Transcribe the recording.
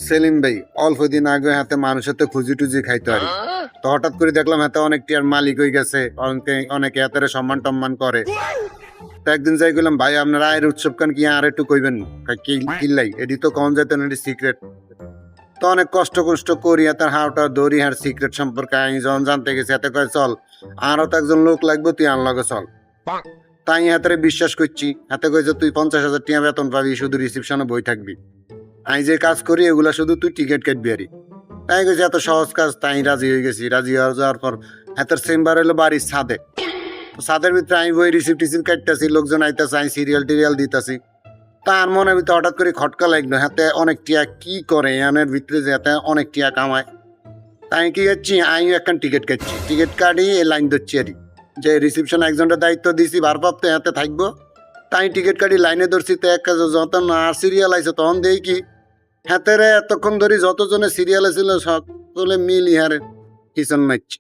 সেলিম ভাই অল্প দিন আগে হাতে মানুষের তো খুঁজি টুজি খাইতে পারি। তো হঠাৎ করে দেখলাম হাতে অনেক টিয়ার মালিক হয়ে গেছে, অনেকে হাতের সম্মান টম্মান করে। তো একদিন যাই গেলাম, ভাই আপনার আয়ের উৎসব কান কি আর একটু কইবেন? কি কিল্লাই এডি তো কম যেত না, এটি সিক্রেট। তো অনেক কষ্ট করি হাতের হাওটা দড়ি হার সিক্রেট সম্পর্কে আমি যখন জানতে গেছি হাতে কয় চল আরো তো একজন লোক লাগবে, তুই আনলগে চল। তাই হাতে বিশ্বাস করছি, হাতে কয়েছে তুই 50,000 টিয়া বেতন পাবি, শুধু রিসিপশনে বই থাকবি। আমি যে কাজ করি এগুলা শুধু তুই টিকিট কাটবি আরি। তাই গেছি এত সহজ কাজ, তাই রাজি হয়ে গেছি। রাজি হয়ে যাওয়ার পর হাতের চেম্বার হলো বাড়ির ছাদে। তো ছাদের ভিতরে আমি বই রিসিপ্ট টিসিপ্ট কাটতেছি, লোকজন আইতেছে, আমি সিরিয়াল টিরিয়াল দিতেছি। তার মনে ভিতরে হঠাৎ করে খটকা লাগলো, হাতে অনেক টিয়া কি করে এনের ভিতরে যে হাতে অনেক টিয়া কামায়। তাই কি করছি, আমি একখান টিকিট কাটছি, টিকিট কাটি এ লাইন ধরছি আরি, যে রিসিপশন একজনের দায়িত্ব দিছি ভারপ্রাপ্ত হাতে থাকবো। তাই টিকিট কাটি লাইনে ধরছি। তো এক কাজ যখন আর সিরিয়াল আইছে তখন দেখি কি হাতেরে এতক্ষণ ধরে যতজনে সিরিয়ালে ছিল সকলে মিল ইহারে কিচন মারছে।